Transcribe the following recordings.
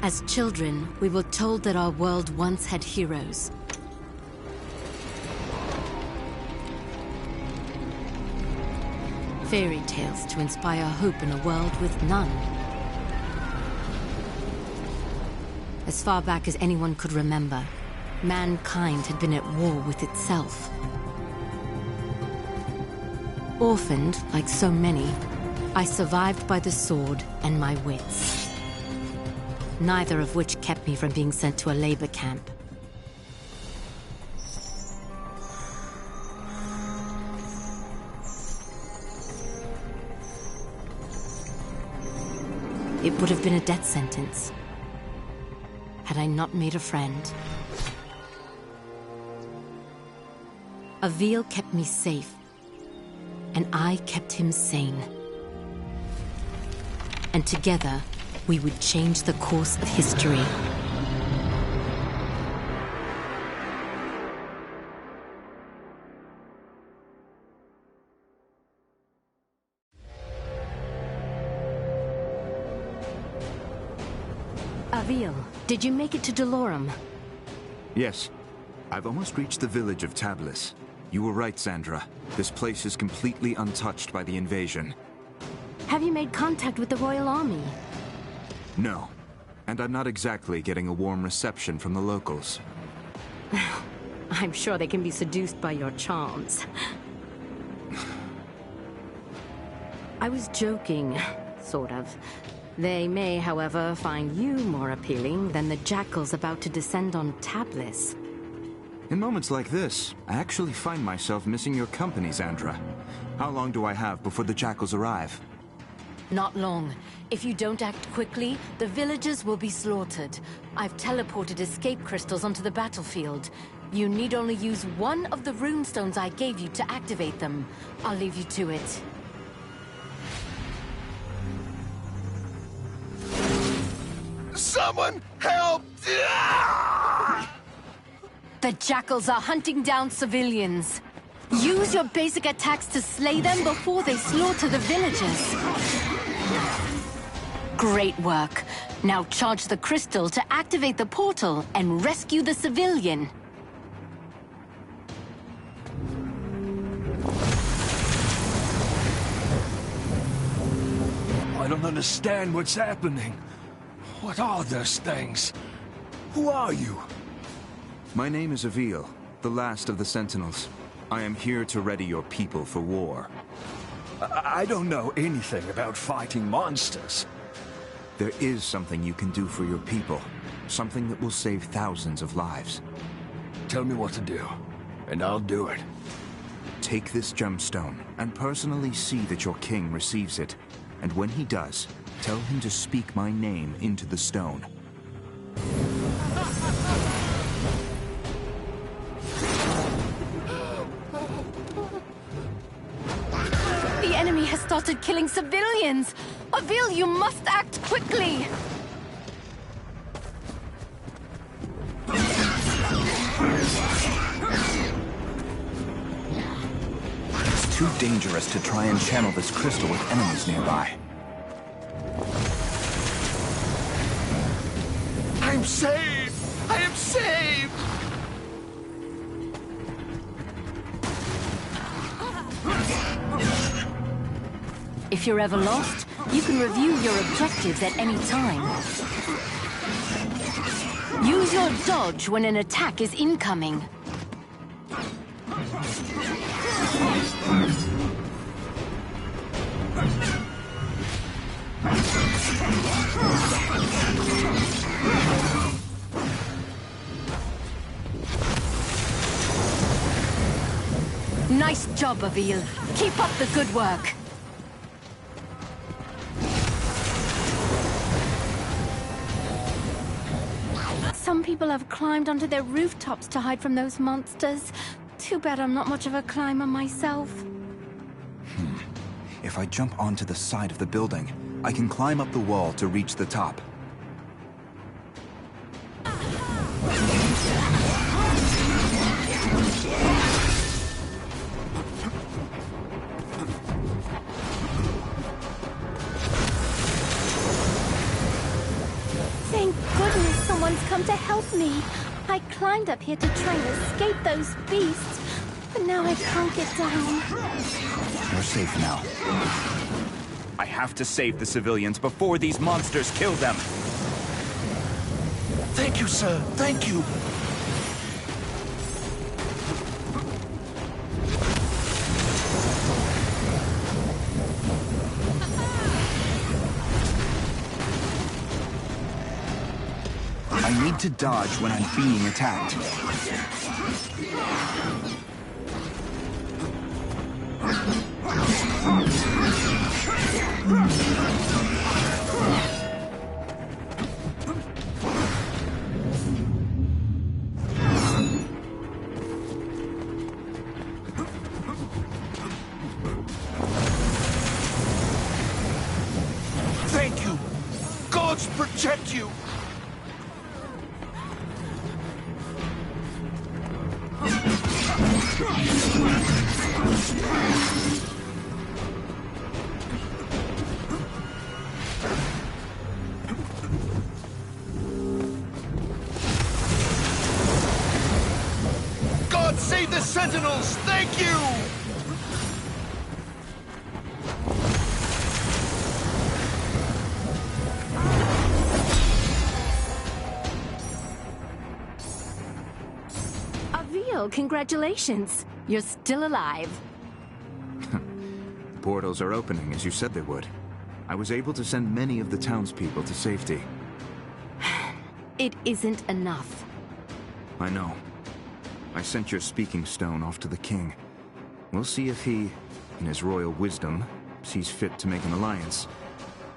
As children, we were told that our world once had heroes. Fairy tales to inspire hope in a world with none. As far back as anyone could remember, mankind had been at war with itself. Orphaned, like so many, I survived by the sword and my wits. Neither of which kept me from being sent to a labor camp. It would have been a death sentence had I not made a friend. Avil kept me safe, and I kept him sane. And together, we would change the course of history. Avil, did you make it to Delorum? Yes. I've almost reached the village of Tablis. You were right, Sandra. This place is completely untouched by the invasion. Have you made contact with the Royal Army? No. And I'm not exactly getting a warm reception from the locals. I'm sure they can be seduced by your charms. I was joking, sort of. They may, however, find you more appealing than the jackals about to descend on Tablis. In moments like this, I actually find myself missing your company, Sandra. How long do I have before the jackals arrive? Not long. If you don't act quickly, the villagers will be slaughtered. I've teleported escape crystals onto the battlefield. You need only use one of the runestones I gave you to activate them. I'll leave you to it. Someone help! The jackals are hunting down civilians. Use your basic attacks to slay them before they slaughter the villagers. Great work. Now charge the crystal to activate the portal and rescue the civilian. I don't understand what's happening. What are those things? Who are you? My name is Avil, the last of the Sentinels. I am here to ready your people for war. I don't know anything about fighting monsters. There is something you can do for your people. Something that will save thousands of lives. Tell me what to do, and I'll do it. Take this gemstone, and personally see that your king receives it. And when he does, tell him to speak my name into the stone. The enemy has started killing civilians! Avil, you must act quickly! It's too dangerous to try and channel this crystal with enemies nearby. I'm saved! I am saved! If you're ever lost, you can review your objectives at any time. Use your dodge when an attack is incoming. Nice job, Avil. Keep up the good work. Some people have climbed onto their rooftops to hide from those monsters. Too bad I'm not much of a climber myself. If I jump onto the side of the building, I can climb up the wall to reach the top. Thank come to help me. I climbed up here to try and escape those beasts, but now I can't get down. You're safe now. I have to save the civilians before these monsters kill them. Thank you, sir. Thank you. I need to dodge when I'm being attacked. Thank you. Gods protect you. God save the Sentinels! Thank you! Avil, congratulations. You're still alive. The portals are opening, as you said they would. I was able to send many of the townspeople to safety. It isn't enough. I know. I sent your speaking stone off to the king. We'll see if he, in his royal wisdom, sees fit to make an alliance,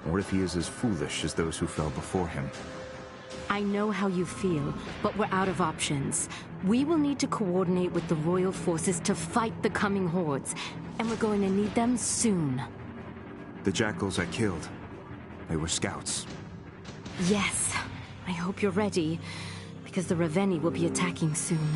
or if he is as foolish as those who fell before him. I know how you feel, but we're out of options. We will need to coordinate with the royal forces to fight the coming hordes, and we're going to need them soon. The jackals I killed, they were scouts. Yes, I hope you're ready, because the Raveni will be attacking soon.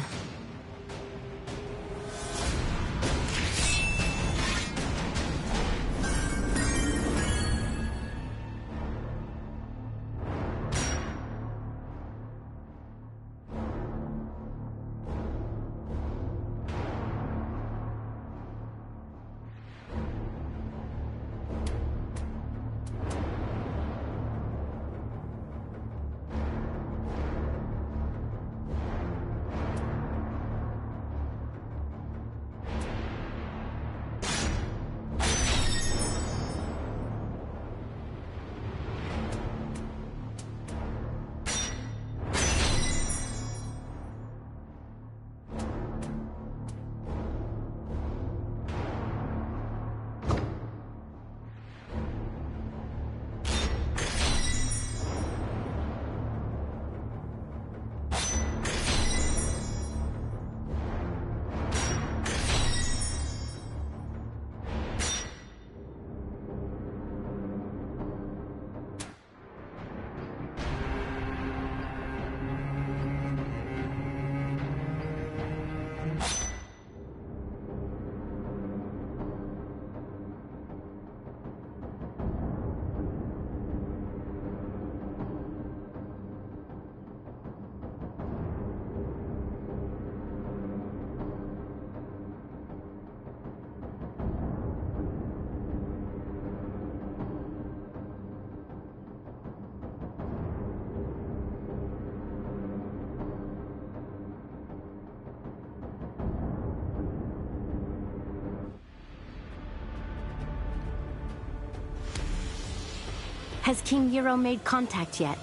Has King Euro made contact yet?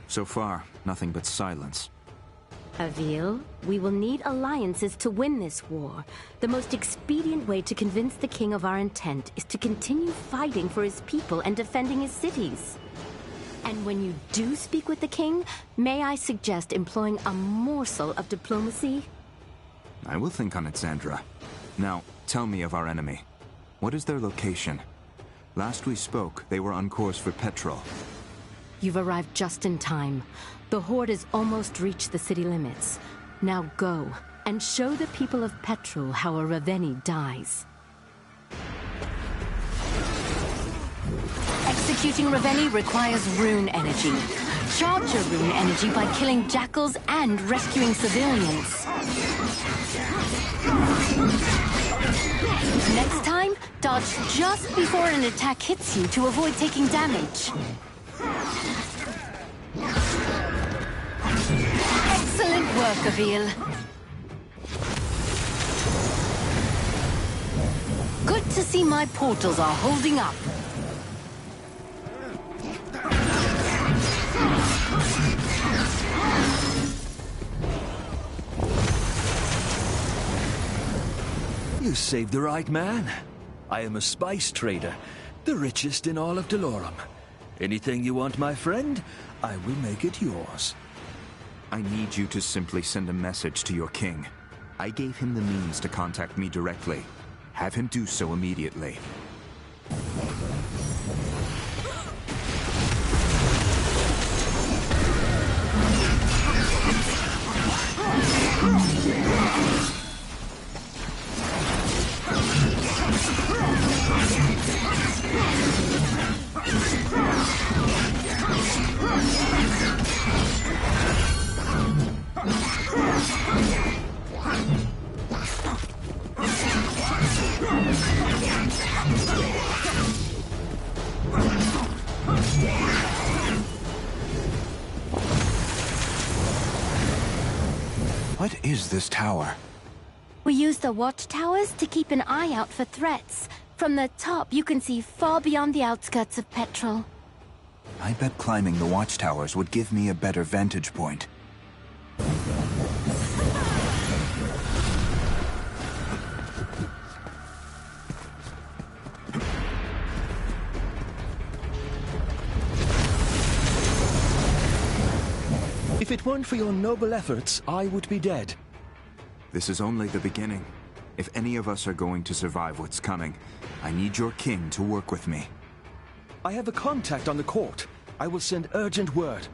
So far, nothing but silence. Avil, we will need alliances to win this war. The most expedient way to convince the king of our intent is to continue fighting for his people and defending his cities. And when you do speak with the king, may I suggest employing a morsel of diplomacy? I will think on it, Sandra. Now, tell me of our enemy. What is their location? Last we spoke, they were on course for Petrol. You've arrived just in time. The Horde has almost reached the city limits. Now go, and show the people of Petrol how a Raveni dies. Executing Raveni requires rune energy. Charge your rune energy by killing jackals and rescuing civilians. Next time, dodge just before an attack hits you to avoid taking damage. Excellent work, Avil. Good to see my portals are holding up. You saved the right man. I am a spice trader, the richest in all of Delorum. Anything you want, my friend, I will make it yours. I need you to simply send a message to your king. I gave him the means to contact me directly. Have him do so immediately. What is this tower? We use the watchtowers to keep an eye out for threats. From the top, you can see far beyond the outskirts of Petrol. I bet climbing the watchtowers would give me a better vantage point. If it weren't for your noble efforts, I would be dead. This is only the beginning. If any of us are going to survive what's coming, I need your king to work with me. I have a contact on the court. I will send urgent word.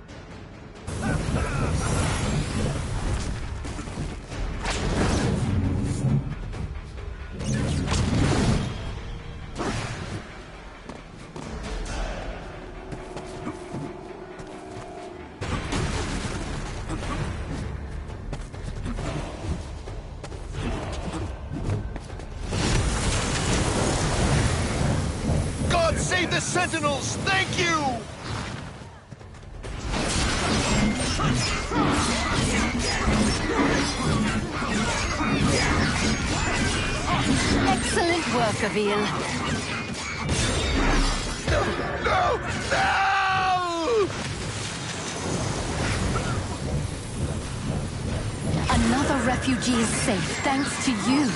God save the Sentinels! Thank you! Excellent work, Avil. No! No! Another refugee is safe thanks to you.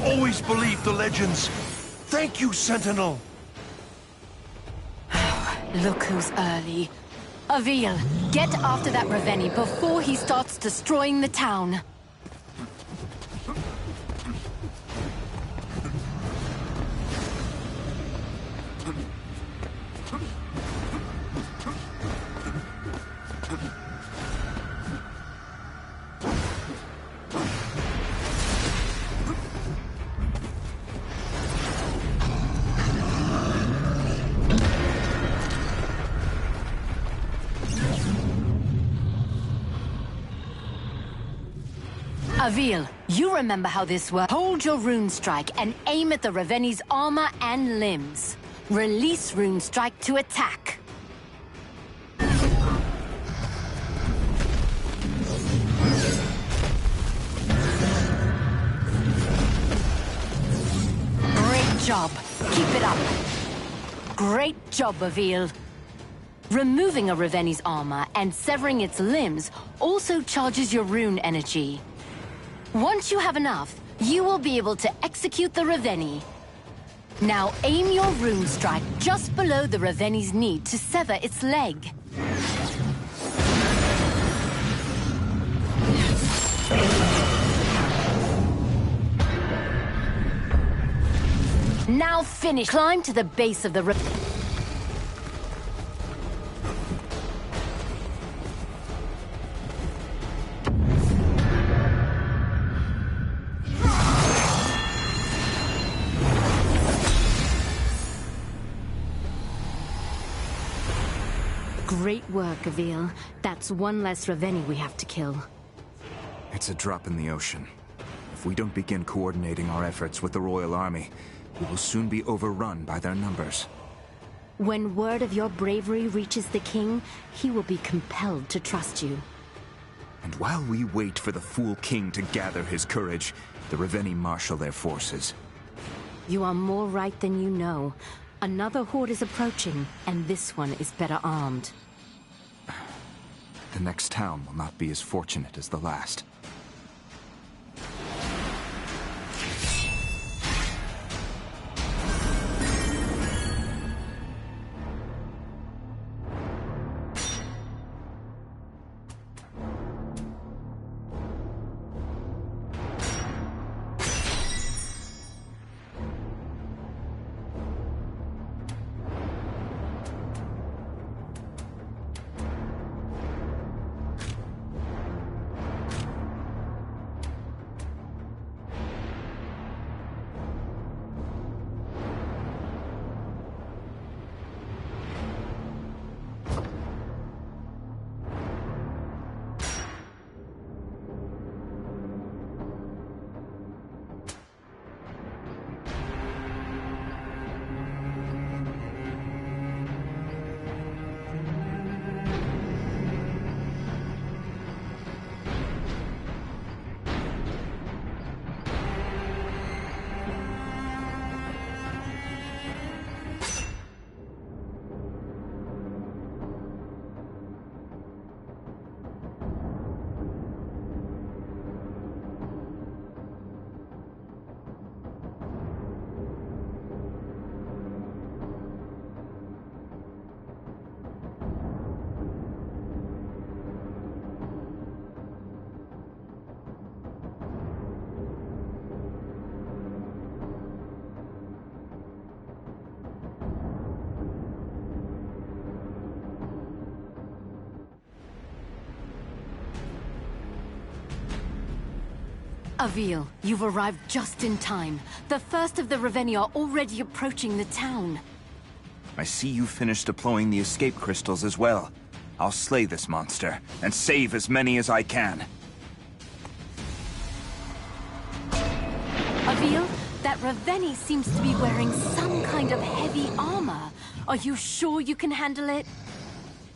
Always believed the legends. Thank you, Sentinel. Look who's early. Avil, get after that Reveni before he starts destroying the town. Avil, you remember how this works. Hold your rune strike and aim at the Reveni's armor and limbs. Release rune strike to attack. Great job. Keep it up. Great job, Avil. Removing a Reveni's armor and severing its limbs also charges your rune energy. Once you have enough, you will be able to execute the Reveni. Now aim your rune strike just below the Reveni's knee to sever its leg. Now I'll finish. Climb to the base of the Great work, Avil. That's one less Raveni we have to kill. It's a drop in the ocean. If we don't begin coordinating our efforts with the Royal Army, we will soon be overrun by their numbers. When word of your bravery reaches the king, he will be compelled to trust you. And while we wait for the fool king to gather his courage, the Raveni marshal their forces. You are more right than you know. Another horde is approaching, and this one is better armed. The next town will not be as fortunate as the last. Avil, you've arrived just in time. The first of the Raveni are already approaching the town. I see you finished deploying the escape crystals as well. I'll slay this monster, and save as many as I can. Avil, that Raveni seems to be wearing some kind of heavy armor. Are you sure you can handle it?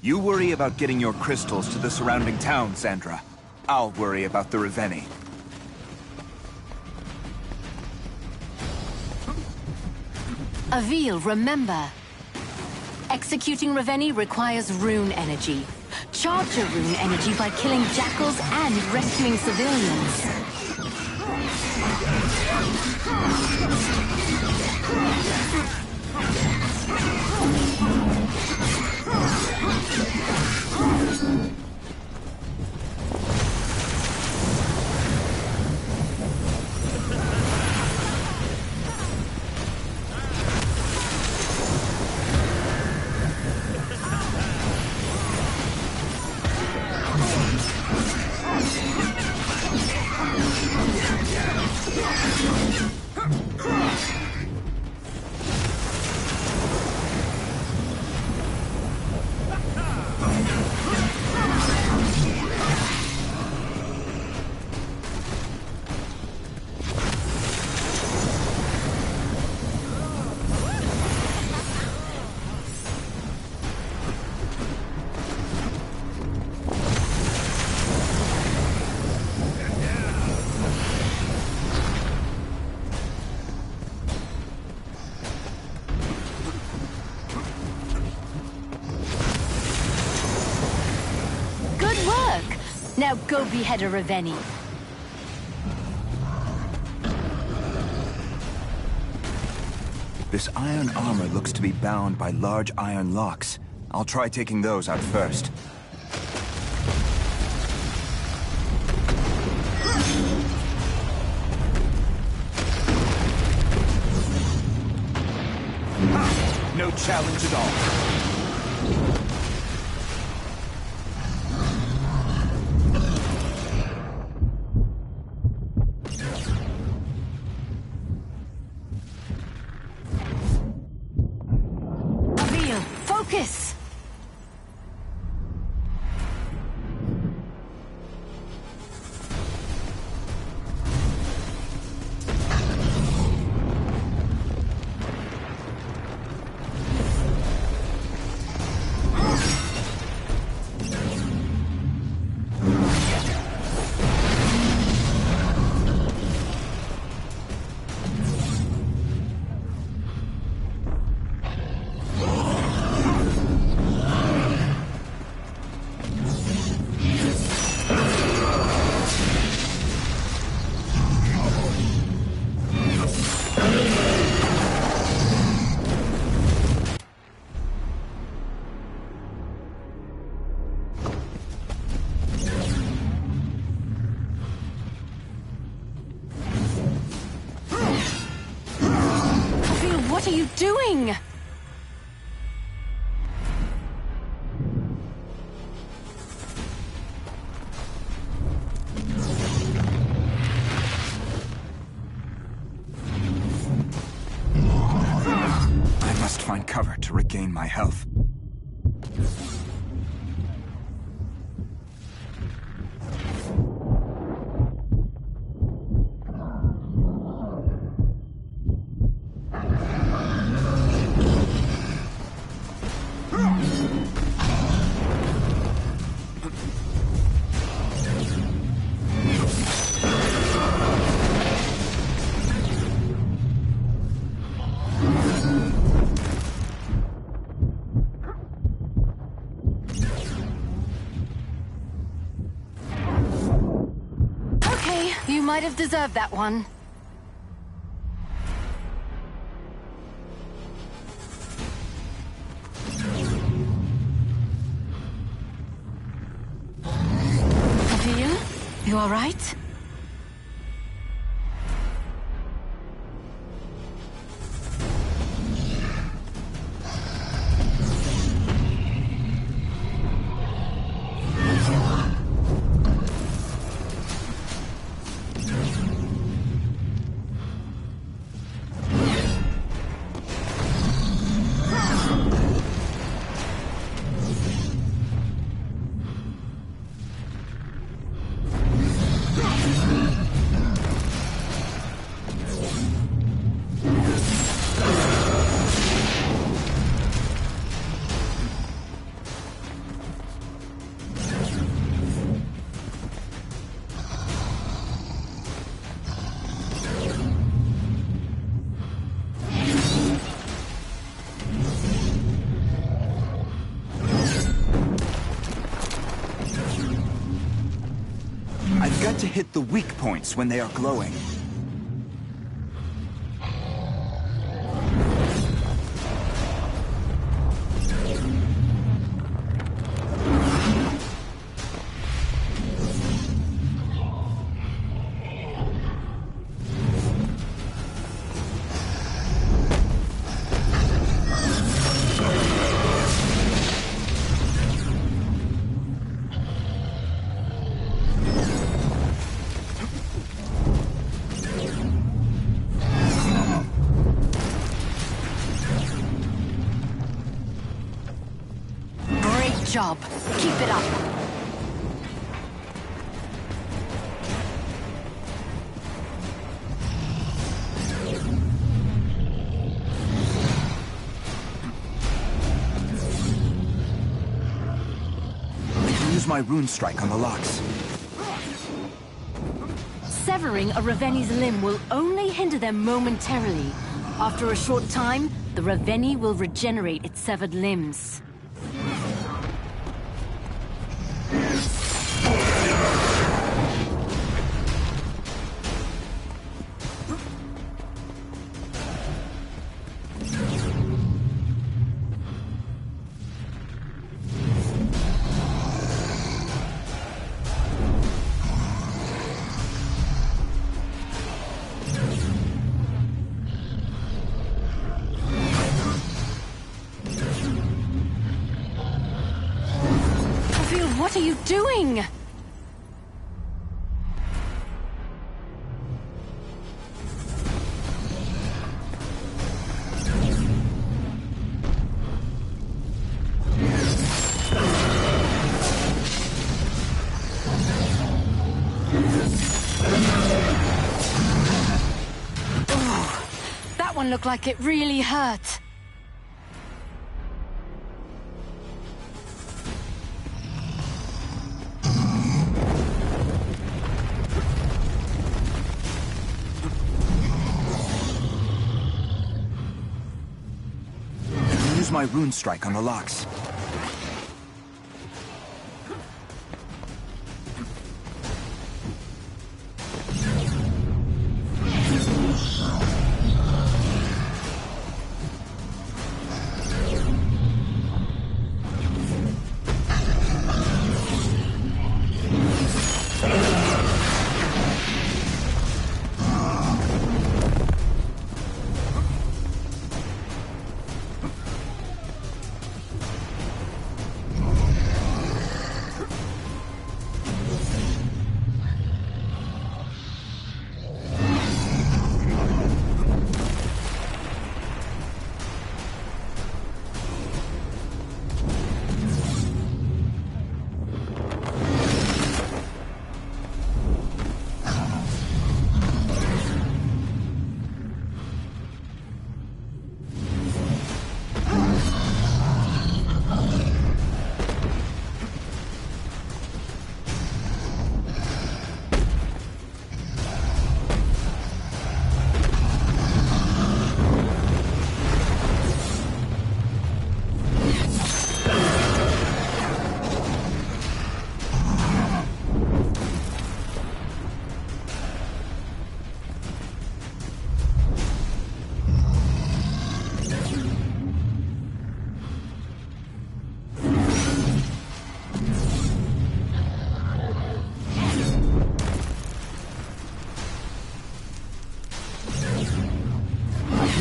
You worry about getting your crystals to the surrounding town, Sandra. I'll worry about the Raveni. Avil, remember. Executing Raveni requires rune energy. Charge your rune energy by killing jackals and rescuing civilians. Now go behead a Raveni. This iron armor looks to be bound by large iron locks. I'll try taking those out first. challenge at all. Focus! What are you doing? I must find cover to regain my health. You might have deserved that one. Avil, you all right? I've got to hit the weak points when they are glowing. Job. Keep it up. Use my rune strike on the locks. Severing a Raveni's limb will only hinder them momentarily. After a short time, the Raveni will regenerate its severed limbs. doing? That one looked like it really hurt. Use my rune strike on the locks.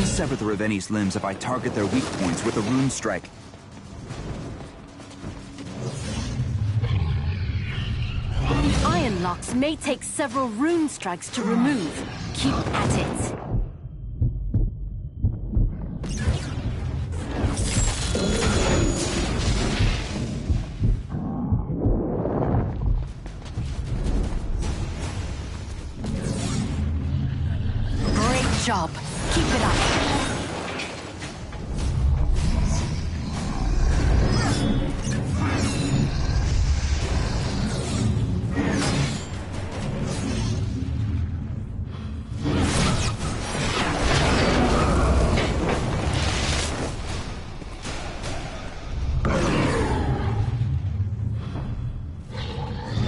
Sever the Reveni's limbs if I target their weak points with a rune strike. Iron locks may take several rune strikes to remove. Keep at it. Great job. Keep it up.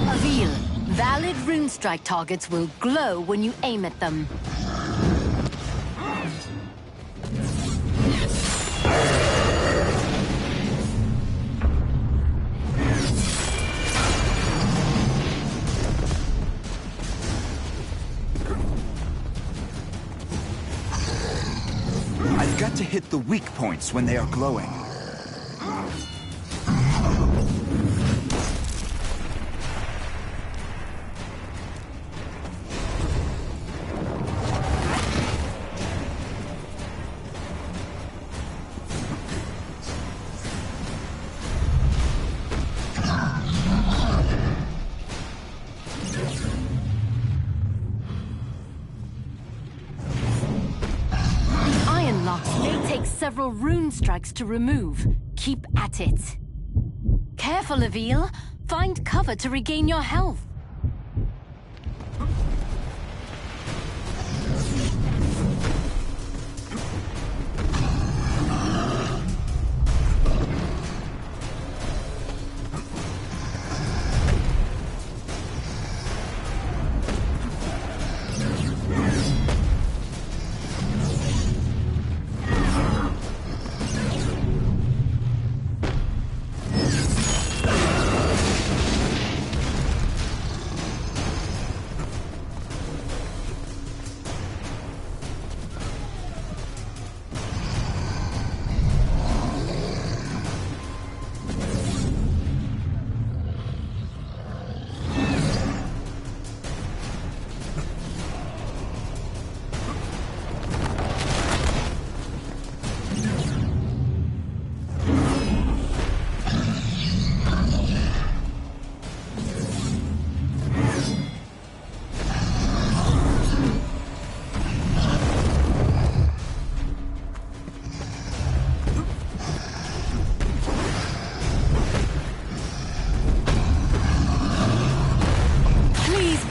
Avil, valid rune strike targets will glow when you aim at them. I've got to hit the weak points when they are glowing. Several rune strikes to remove. Keep at it. Careful, Avil. Find cover to regain your health.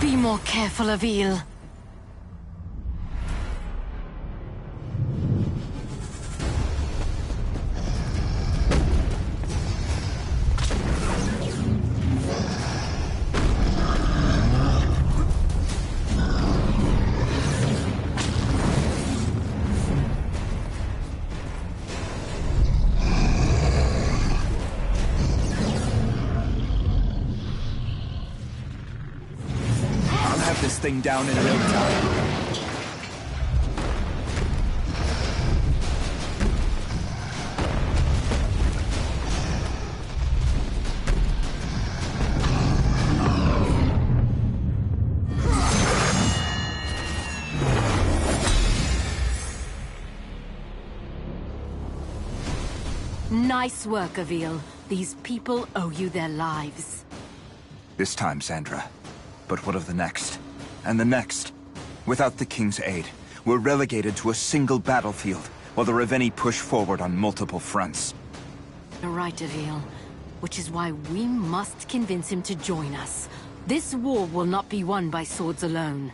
Be more careful, Avil. Thing down in real time. Nice work, Avil. These people owe you their lives. This time, Sandra. But what of the next? And the next? Without the King's aid, we're relegated to a single battlefield, while the Ravenni push forward on multiple fronts. You're right, Avil. Which is why we must convince him to join us. This war will not be won by swords alone.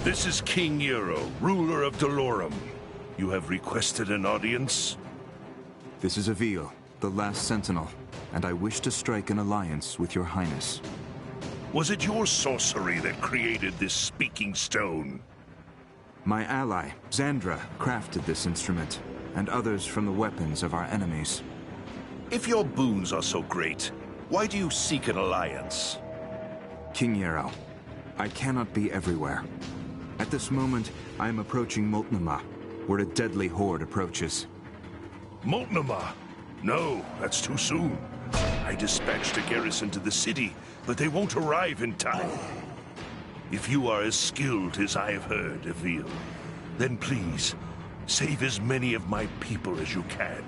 This is King Nero, ruler of Dolorum. You have requested an audience? This is Avil, the last sentinel, and I wish to strike an alliance with your highness. Was it your sorcery that created this speaking stone? My ally, Xandra, crafted this instrument, and others from the weapons of our enemies. If your boons are so great, why do you seek an alliance? King Nero, I cannot be everywhere. At this moment, I am approaching Moltnema, where a deadly horde approaches. Moltnema? No, that's too soon. I dispatched a garrison to the city, but they won't arrive in time. If you are as skilled as I have heard, Avil, then please, save as many of my people as you can.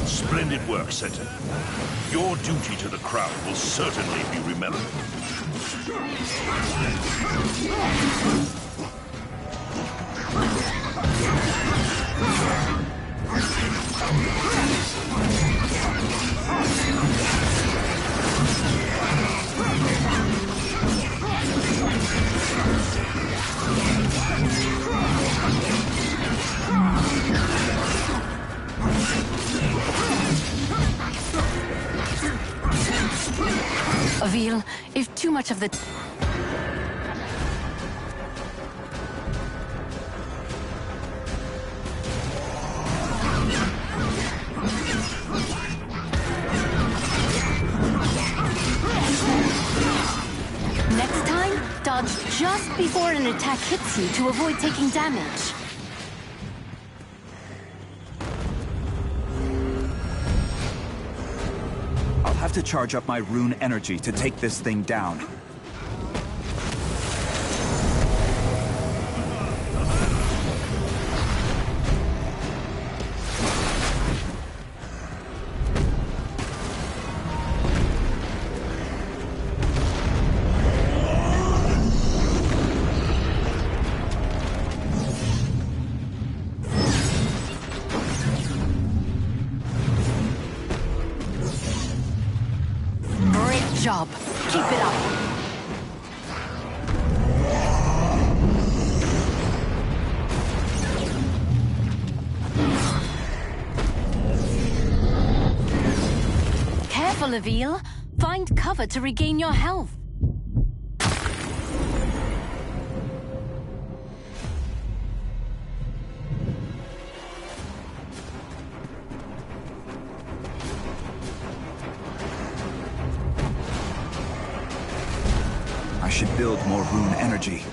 Splendid work, Sentinel. Your duty to the crown will certainly be remembered. too much of the... Next time, dodge just before an attack hits you to avoid taking damage. I'll have to charge up my rune energy to take this thing down. Job. Keep it up. Careful, Avil. Find cover to regain your health. I should build more rune energy.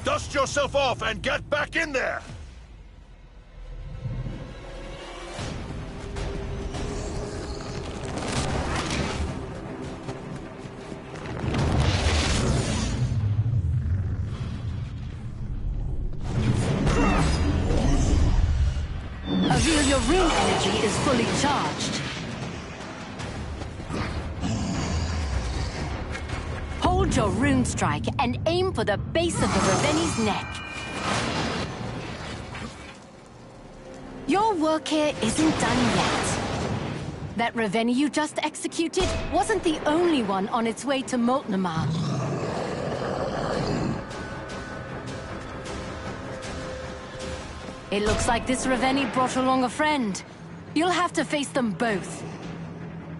Dust yourself off and get back in there! Avil, your rune energy is fully charged. Hold your rune strike and aim for the base of the Raveni's neck. Your work here isn't done yet. That Raveni you just executed wasn't the only one on its way to Moltnamar. It looks like this Raveni brought along a friend. You'll have to face them both.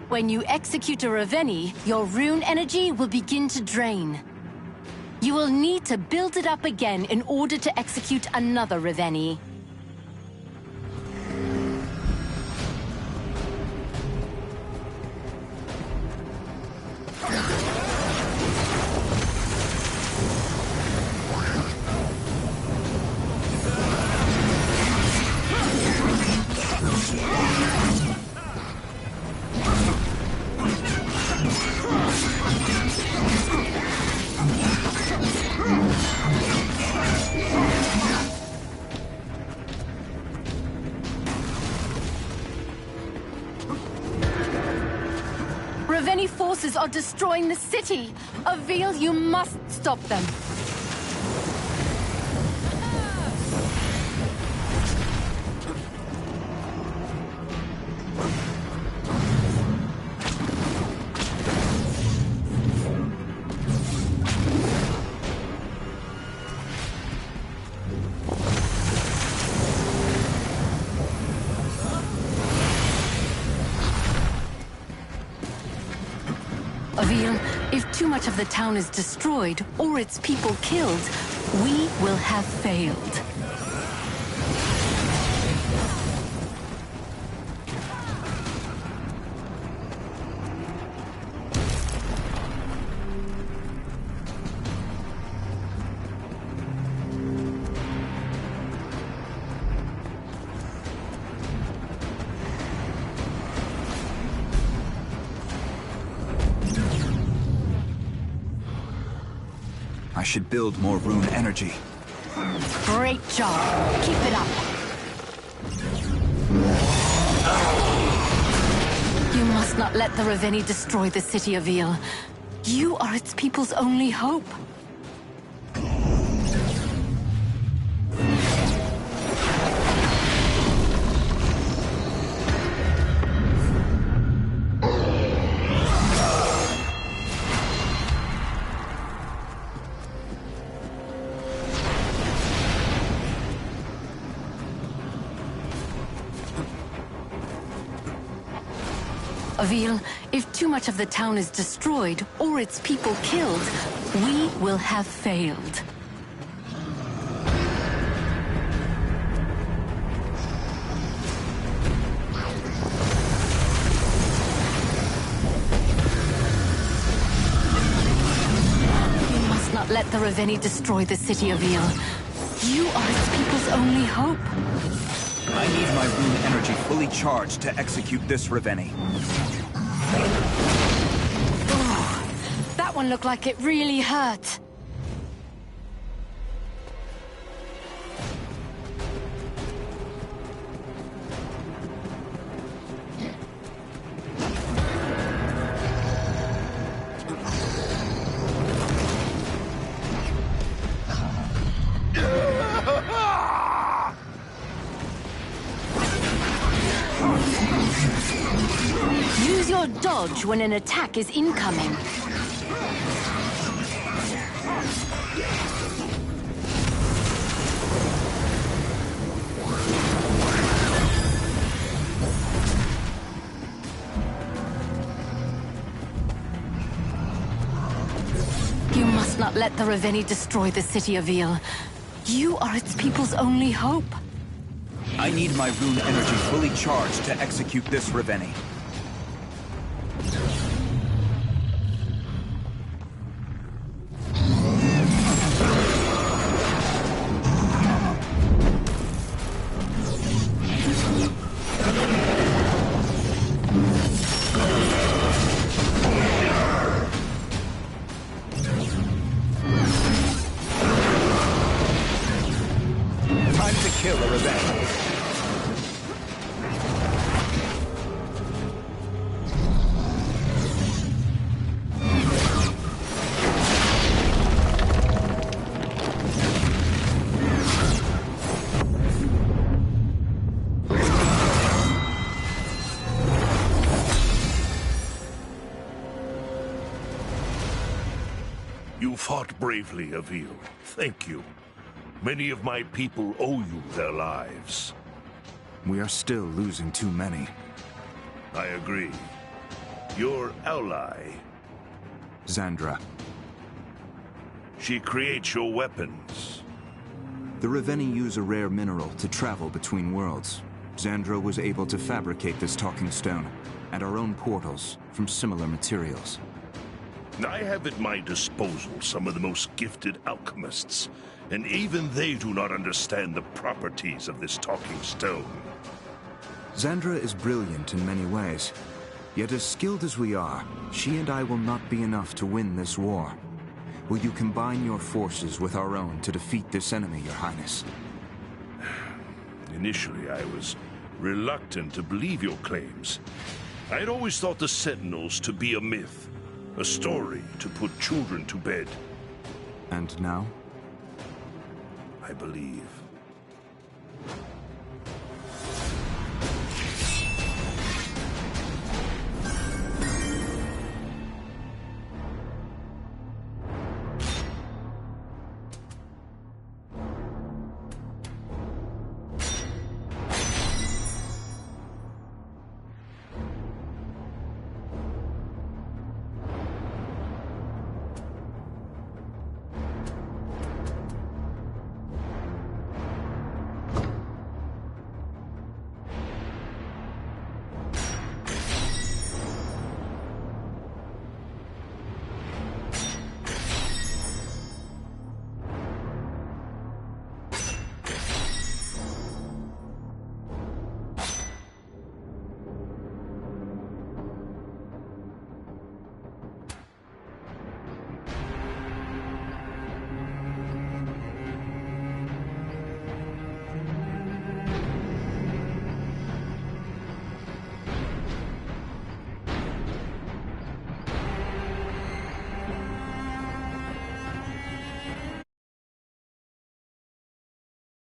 When you execute a Raveni, your rune energy will begin to drain. You will need to build it up again in order to execute another Raveni. Raveni forces are destroying the city. Avil, you must stop them. Avil, if too much of the town is destroyed or its people killed, we will have failed. I should build more rune energy. Great job. Keep it up. You must not let the Ravenni destroy the city of Eel. You are its people's only hope. Avil, if too much of the town is destroyed or its people killed, we will have failed. You must not let the Ravenni destroy the city of Eel. You are its people's only hope. I need my rune energy fully charged to execute this Ravenni. Oh, that one looked like it really hurt. Use your dodge when an attack is incoming. You must not let the Ravenni destroy the city of Eel. You are its people's only hope. I need my rune energy fully charged to execute this Ravenni. Time to kill a Ravenni. You fought bravely, Avil. Thank you. Many of my people owe you their lives. We are still losing too many. I agree. Your ally, Xandra. she creates your weapons. The Ravenni use a rare mineral to travel between worlds. Xandra was able to fabricate this talking stone, and our own portals, from similar materials. I have at my disposal some of the most gifted alchemists, and even they do not understand the properties of this talking stone. Xandra is brilliant in many ways. Yet as skilled as we are, she and I will not be enough to win this war. Will you combine your forces with our own to defeat this enemy, Your Highness? Initially, I was reluctant to believe your claims. I had always thought the Sentinels to be a myth, a story to put children to bed. And now? I believe.